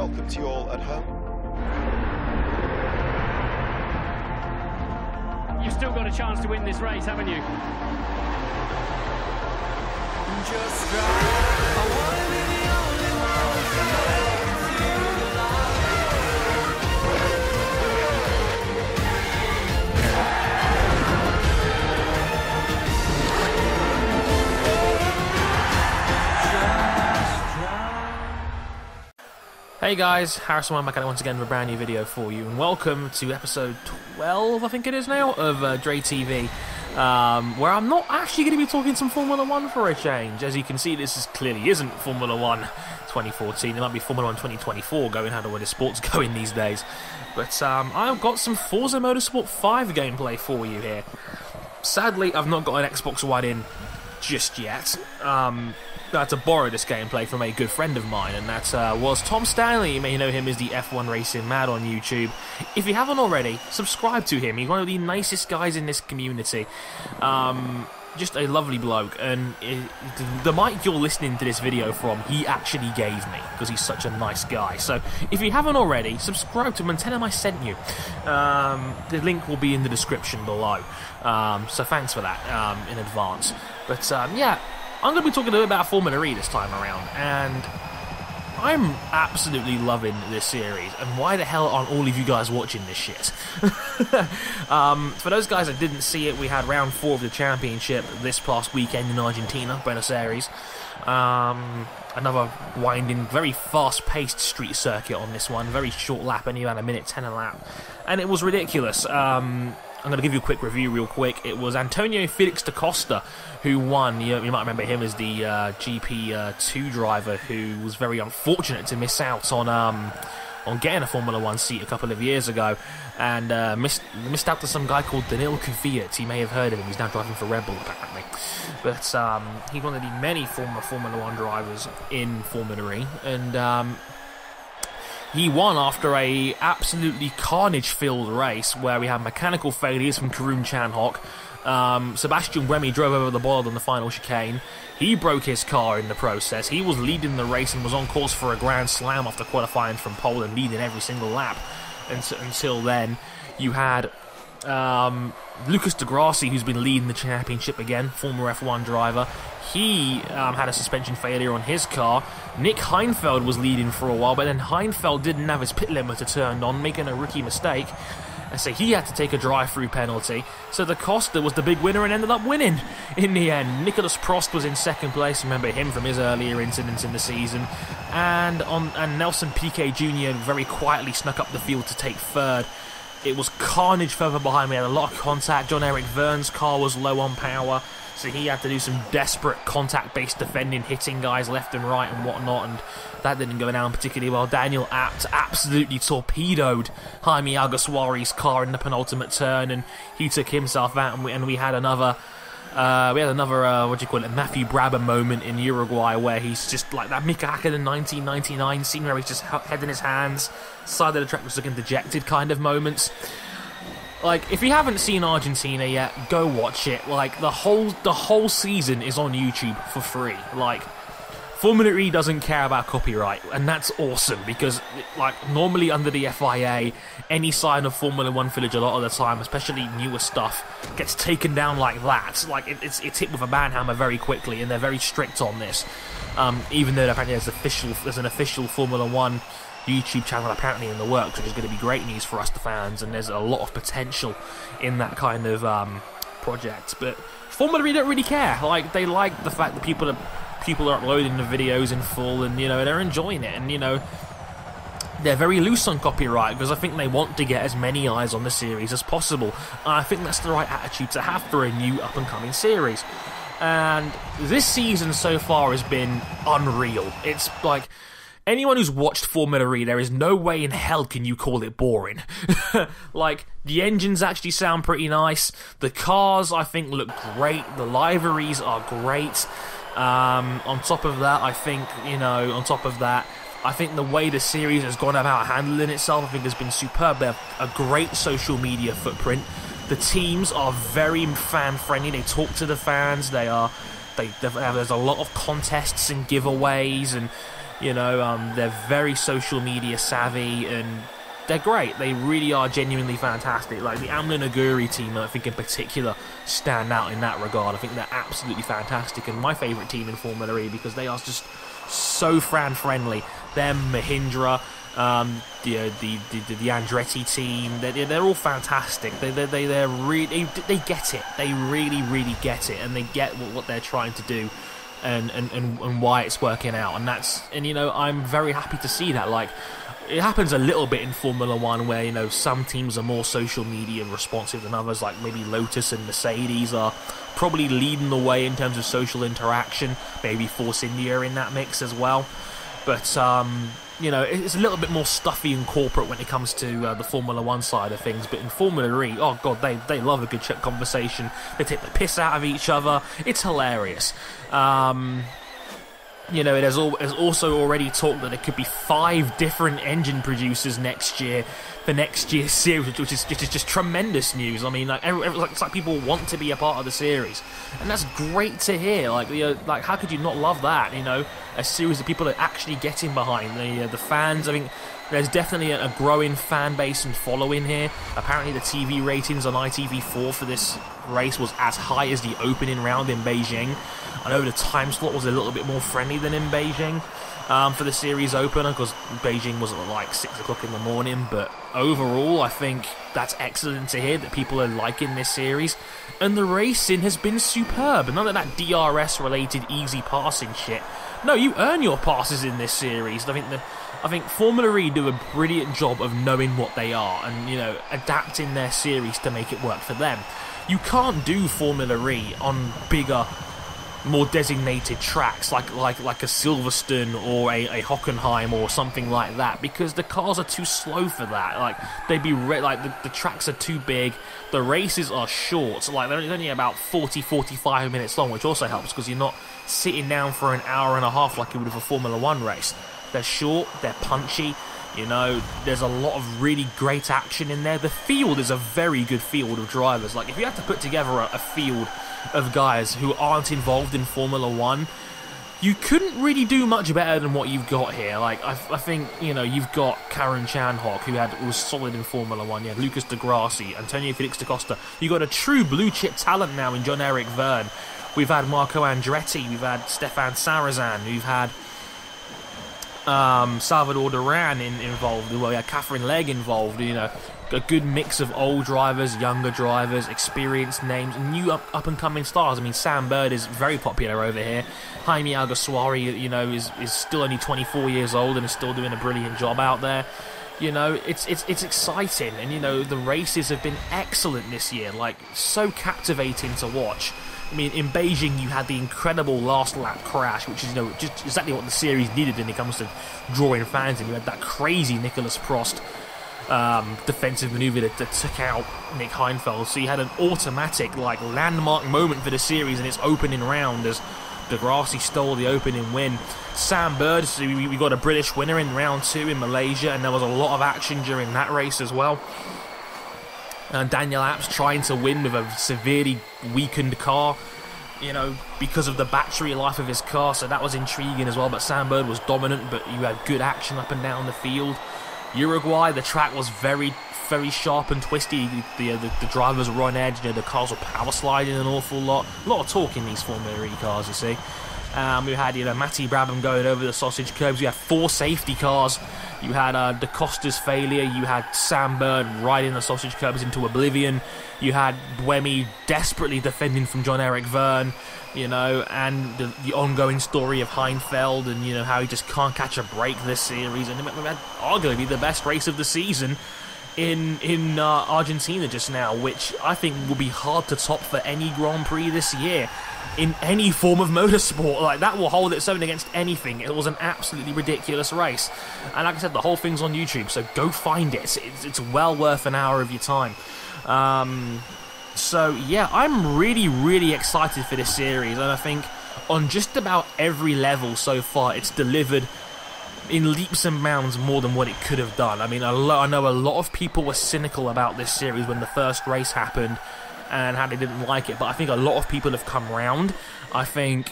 welcome to you all at home. You've still got a chance to win this race, haven't you? Just drive. I wanna be the only one to make it through the Hey guys, Harrison back at once again with a brand new video for you, and welcome to episode 12, I think it is now, of Dre TV, where I'm not actually going to be talking some Formula 1 for a change. As you can see, clearly isn't Formula 1 2014, it might be Formula 1 2024 going how the way the sport's going these days. But I've got some Forza Motorsport 5 gameplay for you here. Sadly, I've not got an Xbox One in just yet. I had to borrow this gameplay from a good friend of mine, and that was Tom Stanley. You may know him as the F1 Racing Mad on YouTube. If you haven't already, subscribe to him. He's one of the nicest guys in this community. Just a lovely bloke, and the mic you're listening to this video from, he actually gave me, because he's such a nice guy. So, if you haven't already, subscribe to him and tell him I sent you. The link will be in the description below. So thanks for that in advance. But yeah, I'm going to be talking a little bit about Formula E this time around, and I'm absolutely loving this series, and why the hell aren't all of you guys watching this shit? For those guys that didn't see it, we had round 4 of the championship this past weekend in Argentina, Buenos Aires. Another winding, very fast-paced street circuit on this one, very short lap, only about a minute 10 a lap, and it was ridiculous. I'm going to give you a quick review real quick. It was Antonio Felix da Costa who won. You might remember him as the GP2 driver who was very unfortunate to miss out on getting a Formula 1 seat a couple of years ago, and missed out to some guy called Daniil Kvyat. You may have heard of him. He's now driving for Red Bull, apparently. But he's one of the many former Formula 1 drivers in Formula E, and he won after a absolutely carnage-filled race where we had mechanical failures from Karun Chandhok. Sebastian Buemi drove over the bollard on the final chicane. He broke his car in the process. He was leading the race and was on course for a Grand Slam after qualifying from pole and leading every single lap. Until then, you had Lucas Di Grassi, who's been leading the championship again, former F1 driver. He had a suspension failure on his car. Nick Heinfeld was leading for a while, but then Heinfeld didn't have his pit limiter turned on, making a rookie mistake. And so he had to take a drive-through penalty. So Da Costa was the big winner and ended up winning in the end. Nicolas Prost was in second place. Remember him from his earlier incidents in the season. And Nelson Piquet Jr. very quietly snuck up the field to take third. It was carnage further behind. We had a lot of contact. John-Eric Verne's car was low on power, so he had to do some desperate contact-based defending, hitting guys left and right and whatnot, and that didn't go down particularly well. Daniel Abt absolutely torpedoed Jaime Alguersuari's car in the penultimate turn, and he took himself out, and we had another what do you call it, Matthew Brabham moment in Uruguay, where he's just like that Mika Hakkinen 1999 scene where he's just head in his hands, side of the track was looking dejected kind of moments. Like, if you haven't seen Argentina yet, go watch it. Like, the whole season is on YouTube for free. Like, Formula E doesn't care about copyright, and that's awesome, because, like, normally under the FIA, any sign of Formula 1 footage a lot of the time, especially newer stuff, gets taken down like that. Like, it's hit with a banhammer very quickly, and they're very strict on this. Even though apparently there's an official Formula 1 YouTube channel apparently in the works, which is going to be great news for us, the fans, and there's a lot of potential in that kind of project. But Formula E don't really care. Like, they like the fact that people are uploading the videos in full, and they're enjoying it, and they're very loose on copyright because I think they want to get as many eyes on the series as possible. And I think that's the right attitude to have for a new up and coming series. And this season so far has been unreal. It's like, anyone who's watched Formula E, there is no way in hell can you call it boring. Like, the engines actually sound pretty nice. The cars, I think, look great. The liveries are great. On top of that, I think the way the series has gone about handling itself, I think has been superb. They have a great social media footprint. The teams are very fan-friendly. They talk to the fans. There's a lot of contests and giveaways, and You know, they're very social media savvy, and they're great. They really are genuinely fantastic. Like the Amlin Aguri team, I think in particular, stand out in that regard. I think they're absolutely fantastic, and my favourite team in Formula E because they are just so fan-friendly. Them, Mahindra, the Andretti team, they're all fantastic. They're really, they get it. They really get it, and they get what they're trying to do. And why it's working out, and you know, I'm very happy to see that. Like, it happens a little bit in Formula One where, you know, some teams are more social media responsive than others, like maybe Lotus and Mercedes are probably leading the way in terms of social interaction. Maybe Force India in that mix as well, but you know, it's a little bit more stuffy and corporate when it comes to the Formula One side of things. But in Formula E, oh god, they love a good conversation. They take the piss out of each other. It's hilarious. You know, it has also already talked that there could be 5 different engine producers next year for next year's series, which is just tremendous news. I mean, it's like people want to be a part of the series, and that's great to hear. Like, how could you not love that? You know, a series that people are actually getting behind. The fans. I mean, there's definitely a growing fan base and following here. Apparently, the TV ratings on ITV4 for this race was as high as the opening round in Beijing. I know the time slot was a little bit more friendly than in Beijing for the series opener, because Beijing was at like 6 o'clock in the morning. But overall, I think that's excellent to hear that people are liking this series. And the racing has been superb. And none of that DRS-related easy passing shit. No, you earn your passes in this series. I think Formula E do a brilliant job of knowing what they are and, you know, adapting their series to make it work for them. You can't do Formula E on bigger, more designated tracks like a Silverstone or a Hockenheim or something like that, because the cars are too slow for that. Like, the tracks are too big, the races are short, so like they're only about 40-45 minutes long, which also helps because you're not sitting down for an hour and a half like you would with a Formula 1 race. They're short, they're punchy, you know, there's a lot of really great action in there. The field is a very good field of drivers. Like, if you have to put together a field of guys who aren't involved in Formula 1, you couldn't really do much better than what you've got here. Like, I think, you know, you've got Karen Chandhok, who was solid in Formula 1. You had Lucas Di Grassi, Antonio Felix da Costa. You've got a true blue-chip talent now in John-Eric Verne. We've had Marco Andretti, we've had Stefan Sarazan, we've had Salvador Duran involved. Well, we had Catherine Legg involved. You know, a good mix of old drivers, younger drivers, experienced names, new up-and-coming stars. I mean, Sam Bird is very popular over here. Jaime Alguersuari, you know, is still only 24 years old and is still doing a brilliant job out there. You know, it's exciting, and you know, the races have been excellent this year. Like, so captivating to watch. I mean, in Beijing, you had the incredible last lap crash, which is, you know, just exactly what the series needed when it comes to drawing fans in. You had that crazy Nicholas Prost defensive maneuver that took out Nick Heidfeld. So you had an automatic, like, landmark moment for the series in its opening round as Di Grassi stole the opening win. Sam Bird, so we got a British winner in round 2 in Malaysia, and there was a lot of action during that race as well. And Daniel Apps trying to win with a severely weakened car, you know, because of the battery life of his car, so that was intriguing as well. But Sam Bird was dominant, but you had good action up and down the field. Uruguay, the track was very, very sharp and twisty. The drivers were on edge, you know, the cars were power sliding an awful lot. A lot of torque in these Formula E cars, you see. We had, you know, Matty Brabham going over the sausage curbs. You had 4 safety cars. You had Da Costa's failure. You had Sam Bird riding the sausage curbs into oblivion. You had Buemi desperately defending from John-Eric Verne, you know, and the ongoing story of Heidfeld and, you know, how he just can't catch a break this series. And we had arguably the best race of the season in Argentina just now, which I think will be hard to top for any Grand Prix this year. In any form of motorsport, like, that will hold its own against anything. It was an absolutely ridiculous race, and like I said, the whole thing's on YouTube, so go find it. It's well worth an hour of your time. So yeah, I'm really excited for this series, and I think on just about every level so far, it's delivered in leaps and bounds more than what it could have done. I mean, I know a lot of people were cynical about this series when the first race happened and how they didn't like it, but I think a lot of people have come round. I think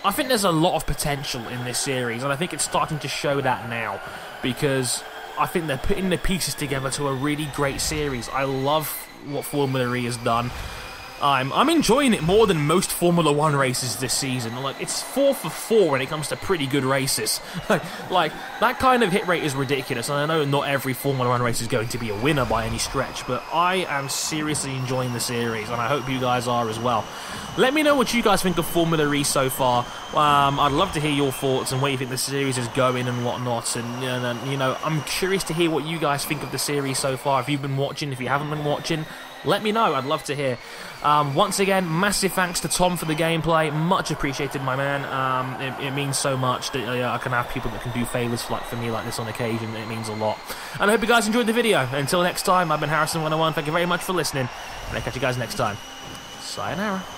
I think there's a lot of potential in this series, and I think it's starting to show that now, because I think they're putting the pieces together to a really great series. I love what Formula E has done. I'm enjoying it more than most Formula 1 races this season. Like, it's 4 for 4 when it comes to pretty good races. Like, that kind of hit rate is ridiculous, and I know not every Formula 1 race is going to be a winner by any stretch, but I am seriously enjoying the series, and I hope you guys are as well. Let me know what you guys think of Formula E so far. I'd love to hear your thoughts and where you think the series is going and whatnot, and you know, I'm curious to hear what you guys think of the series so far. If you've been watching, if you haven't been watching, let me know. I'd love to hear. Once again, massive thanks to Tom for the gameplay. Much appreciated, my man. It means so much that I can have people that can do favours for me like this on occasion. It means a lot. And I hope you guys enjoyed the video. Until next time, I've been Harrison101. Thank you very much for listening. And I'll catch you guys next time. Sayonara.